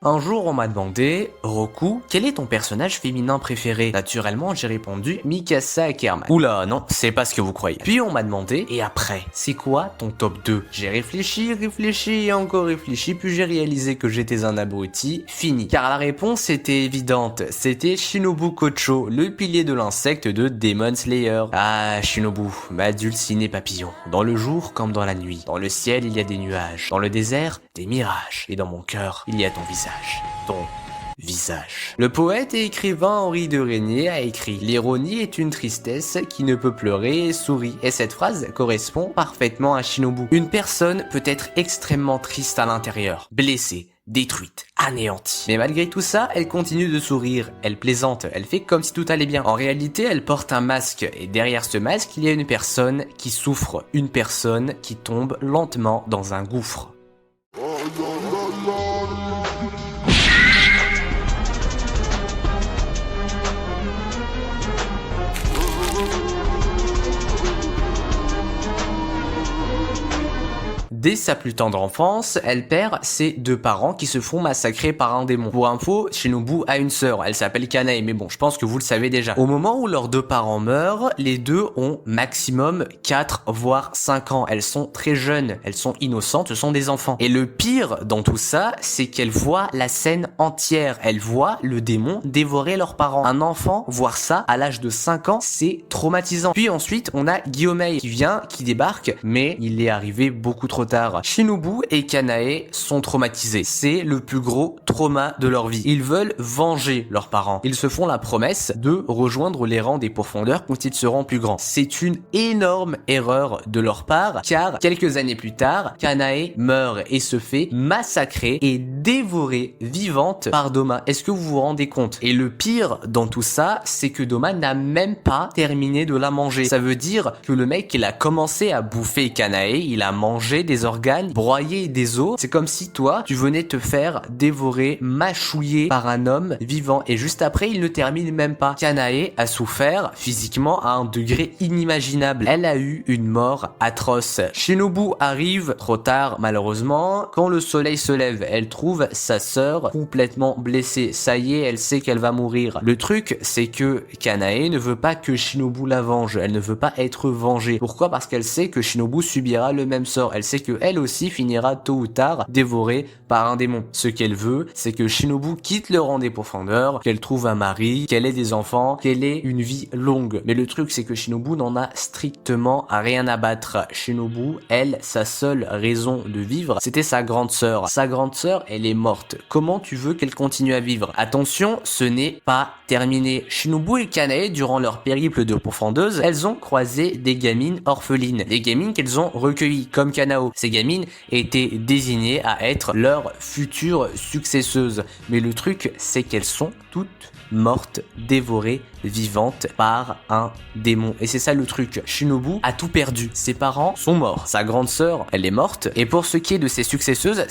Un jour, on m'a demandé, Roku, quel est ton personnage féminin préféré? Naturellement, j'ai répondu Mikasa Ackerman. Oula, non, c'est pas ce que vous croyez. Puis on m'a demandé, et après, c'est quoi ton top 2? J'ai réfléchi et encore réfléchi, puis j'ai réalisé que j'étais un abruti, fini. Car la réponse était évidente, c'était Shinobu Kocho, le pilier de l'insecte de Demon Slayer. Ah, Shinobu, ma dulcinée papillon. Dans le jour comme dans la nuit. Dans le ciel, il y a des nuages. Dans le désert, des mirages. Et dans mon cœur, il y a ton visage. Ton visage. Le poète et écrivain Henri de Régnier a écrit « L'ironie est une tristesse qui ne peut pleurer et sourit ». Et cette phrase correspond parfaitement à Shinobu. Une personne peut être extrêmement triste à l'intérieur, blessée, détruite, anéantie. Mais malgré tout ça, elle continue de sourire, elle plaisante, elle fait comme si tout allait bien. En réalité, elle porte un masque, et derrière ce masque, il y a une personne qui souffre, une personne qui tombe lentement dans un gouffre. Dès sa plus tendre enfance, elle perd ses deux parents qui se font massacrer par un démon. Pour info, Shinobu a une sœur, elle s'appelle Kanae, mais bon, je pense que vous le savez déjà. Au moment où leurs deux parents meurent, les deux ont maximum 4 voire 5 ans. Elles sont très jeunes, elles sont innocentes, ce sont des enfants. Et le pire dans tout ça, c'est qu'elles voient la scène entière. Elles voient le démon dévorer leurs parents. Un enfant voir ça à l'âge de 5 ans, c'est traumatisant. Puis ensuite, on a Gyomei qui débarque, mais il est arrivé beaucoup trop tard. Shinobu et Kanae sont traumatisés. C'est le plus gros trauma de leur vie. Ils veulent venger leurs parents. Ils se font la promesse de rejoindre les rangs des pourfendeurs quand ils seront plus grands. C'est une énorme erreur de leur part, car quelques années plus tard, Kanae meurt et se fait massacrer et dévorer vivante par Doma. Est-ce que vous vous rendez compte? Et le pire dans tout ça, c'est que Doma n'a même pas terminé de la manger. Ça veut dire que le mec, il a commencé à bouffer Kanae, il a mangé des organes, broyé des os. C'est comme si toi, tu venais te faire dévorer, mâchouiller par un homme vivant. Et juste après, il ne termine même pas. Kanae a souffert physiquement à un degré inimaginable. Elle a eu une mort atroce. Shinobu arrive trop tard, malheureusement. Quand le soleil se lève, elle trouve sa sœur complètement blessée. Ça y est, elle sait qu'elle va mourir. Le truc, c'est que Kanae ne veut pas que Shinobu la venge. Elle ne veut pas être vengée. Pourquoi? Parce qu'elle sait que Shinobu subira le même sort. Elle sait que elle aussi finira tôt ou tard dévorée par un démon. Ce qu'elle veut, c'est que Shinobu quitte le rang des pourfendeurs, qu'elle trouve un mari, qu'elle ait des enfants, qu'elle ait une vie longue. Mais le truc, c'est que Shinobu n'en a strictement rien à battre. Shinobu, elle, sa seule raison de vivre, c'était sa grande sœur. Sa grande sœur, elle est morte. Comment tu veux qu'elle continue à vivre? Attention, ce n'est pas terminé. Shinobu et Kanae, durant leur périple de pourfendeuse, elles ont croisé des gamines orphelines. Des gamines qu'elles ont recueillies, comme Kanao. Ces gamines étaient désignées à être leurs futures successeuses. Mais le truc, c'est qu'elles sont toutes mortes, dévorées, vivantes par un démon. Et c'est ça le truc. Shinobu a tout perdu. Ses parents sont morts. Sa grande sœur, elle est morte. Et pour ce qui est de ses successeuses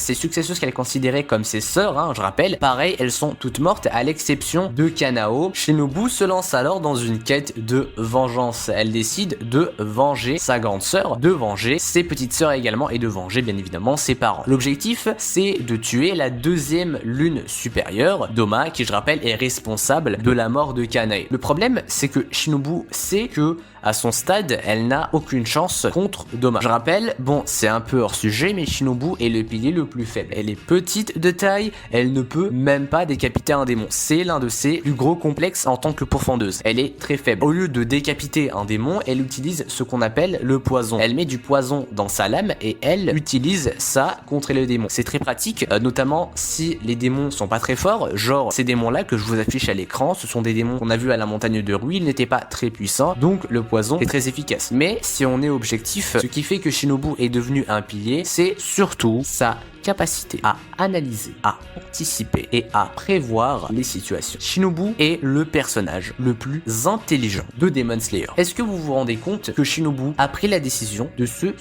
qu'elle considérait comme ses sœurs, je rappelle, pareil, elles sont toutes mortes à l'exception de Kanao. Shinobu se lance alors dans une quête de vengeance. Elle décide de venger sa grande sœur, de venger ses petites sœurs également et de venger bien évidemment ses parents. L'objectif, c'est de tuer la deuxième lune supérieure, Doma, qui je rappelle est responsable de la mort de Kanae. Le problème, c'est que Shinobu sait que à son stade, elle n'a aucune chance contre Doma. Je rappelle, bon, c'est un peu hors sujet, mais Shinobu est le pilier le plus faible. Elle est petite de taille, elle ne peut même pas décapiter un démon. C'est l'un de ses plus gros complexes en tant que pourfendeuse. Elle est très faible. Au lieu de décapiter un démon, elle utilise ce qu'on appelle le poison. Elle met du poison dans sa lame et elle utilise ça contre les démons. C'est très pratique, notamment si les démons sont pas très forts, genre ces démons-là que je vous affiche à l'écran, ce sont des démons qu'on a vus à la montagne de Rui, ils n'étaient pas très puissants, donc le poison est très efficace. Mais si on est objectif, ce qui fait que Shinobu est devenu un pilier, c'est surtout sa capacité à analyser, à anticiper et à prévoir les situations. Shinobu est le personnage le plus intelligent de Demon Slayer. Est-ce que vous vous rendez compte que Shinobu a pris la décision de se suicider?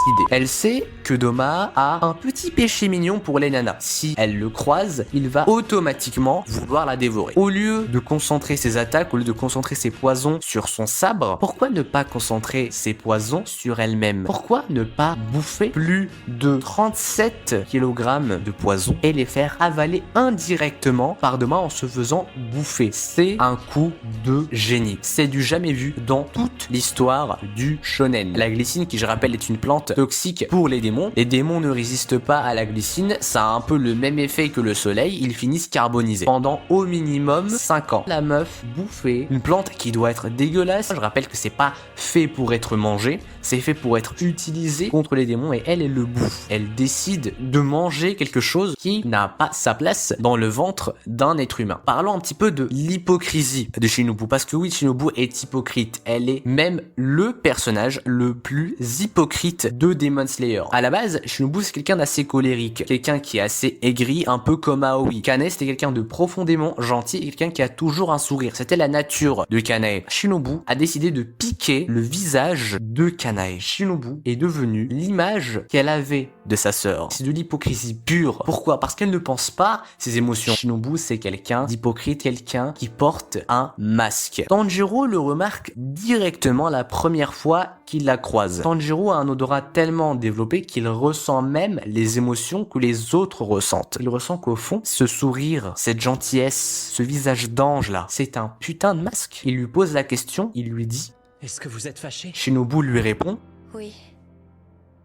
idée. Elle sait que Doma a un petit péché mignon pour les nanas. Si elle le croise, il va automatiquement vouloir la dévorer. Au lieu de concentrer ses attaques, au lieu de concentrer ses poisons sur son sabre, pourquoi ne pas concentrer ses poisons sur elle-même? Pourquoi ne pas bouffer plus de 37 kg de poison et les faire avaler indirectement par Doma en se faisant bouffer? C'est un coup de génie. C'est du jamais vu dans toute l'histoire du shonen. La glycine, qui je rappelle est une plante toxique pour les démons. Les démons ne résistent pas à la glycine, ça a un peu le même effet que le soleil, ils finissent carbonisés. Pendant au minimum 5 ans. La meuf bouffait une plante qui doit être dégueulasse. Je rappelle que c'est pas fait pour être mangé, c'est fait pour être utilisé contre les démons et elle le bouffe. Elle décide de manger quelque chose qui n'a pas sa place dans le ventre d'un être humain. Parlons un petit peu de l'hypocrisie de Shinobu, parce que oui, Shinobu est hypocrite. Elle est même le personnage le plus hypocrite de Demon Slayer. À la base, Shinobu c'est quelqu'un d'assez colérique, quelqu'un qui est assez aigri, un peu comme Aoi. Kanae c'était quelqu'un de profondément gentil et quelqu'un qui a toujours un sourire. C'était la nature de Kanae. Shinobu a décidé de piquer le visage de Kanae. Shinobu est devenue l'image qu'elle avait de sa sœur. C'est de l'hypocrisie pure. Pourquoi? Parce qu'elle ne pense pas ses émotions. Shinobu c'est quelqu'un d'hypocrite, quelqu'un qui porte un masque. Tanjiro le remarque directement la première fois qu'il la croise. Tanjiro a un odorat tellement développé qu'il ressent même les émotions que les autres ressentent. Il ressent qu'au fond, ce sourire, cette gentillesse, ce visage d'ange là, c'est un putain de masque. Il lui pose la question, il lui dit: Est-ce que vous êtes fâché? Shinobu lui répond: Oui.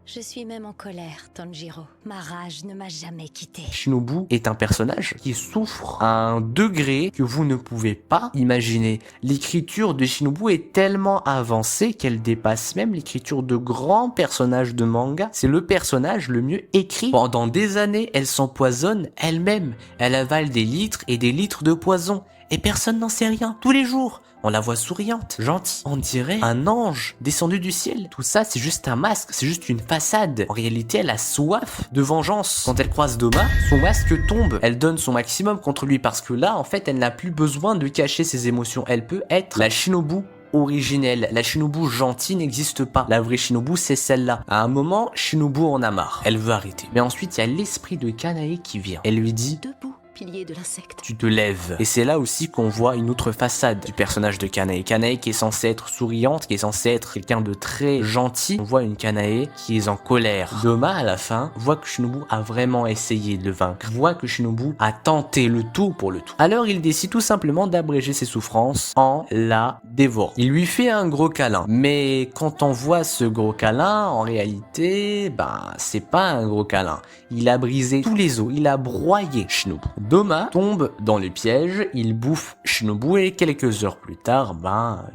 Je suis même en colère, Tanjiro. Ma rage ne m'a jamais quitté. Shinobu est un personnage qui souffre à un degré que vous ne pouvez pas imaginer. L'écriture de Shinobu est tellement avancée qu'elle dépasse même l'écriture de grands personnages de manga. C'est le personnage le mieux écrit. Pendant des années, elle s'empoisonne elle-même. Elle avale des litres et des litres de poison. Et personne n'en sait rien. Tous les jours, on la voit souriante, gentille. On dirait un ange descendu du ciel. Tout ça, c'est juste un masque, c'est juste une façade. En réalité, elle a soif de vengeance. Quand elle croise Doma, son masque tombe. Elle donne son maximum contre lui parce que là, en fait, elle n'a plus besoin de cacher ses émotions. Elle peut être la Shinobu originelle. La Shinobu gentille n'existe pas. La vraie Shinobu, c'est celle-là. À un moment, Shinobu en a marre. Elle veut arrêter. Mais ensuite, il y a l'esprit de Kanae qui vient. Elle lui dit: Debout, pilier de l'insecte. tu te lèves. Et c'est là aussi qu'on voit une autre façade du personnage de Kanae. Kanae qui est censée être souriante, qui est censée être quelqu'un de très gentil. On voit une Kanae qui est en colère. Doma, à la fin, voit que Shinobu a vraiment essayé de le vaincre. Voit que Shinobu a tenté le tout pour le tout. Alors il décide tout simplement d'abréger ses souffrances en la dévorant. Il lui fait un gros câlin. Mais quand on voit ce gros câlin, en réalité, c'est pas un gros câlin. Il a brisé tous les os. Il a broyé Shinobu. Doma tombe dans le piège, il bouffe Shinobu et quelques heures plus tard,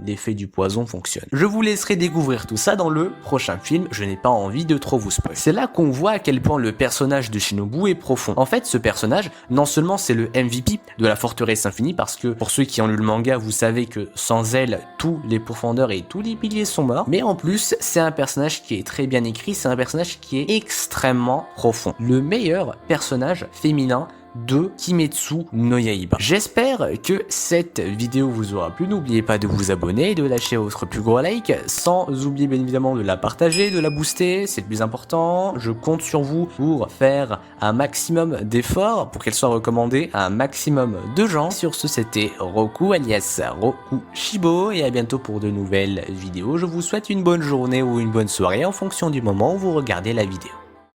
l'effet du poison fonctionne. Je vous laisserai découvrir tout ça dans le prochain film, je n'ai pas envie de trop vous spoiler. C'est là qu'on voit à quel point le personnage de Shinobu est profond. En fait, ce personnage, non seulement c'est le MVP de la forteresse infinie, parce que pour ceux qui ont lu le manga, vous savez que sans elle, tous les pourfendeurs et tous les piliers sont morts, mais en plus, c'est un personnage qui est très bien écrit, c'est un personnage qui est extrêmement profond. Le meilleur personnage féminin de Kimetsu no Yaiba. J'espère que cette vidéo vous aura plu. N'oubliez pas de vous abonner et de lâcher votre plus gros like, sans oublier bien évidemment de la partager, de la booster, c'est le plus important. Je compte sur vous pour faire un maximum d'efforts pour qu'elle soit recommandée à un maximum de gens. Sur ce, c'était Roku alias Roku Shibo et à bientôt pour de nouvelles vidéos. Je vous souhaite une bonne journée ou une bonne soirée en fonction du moment où vous regardez la vidéo.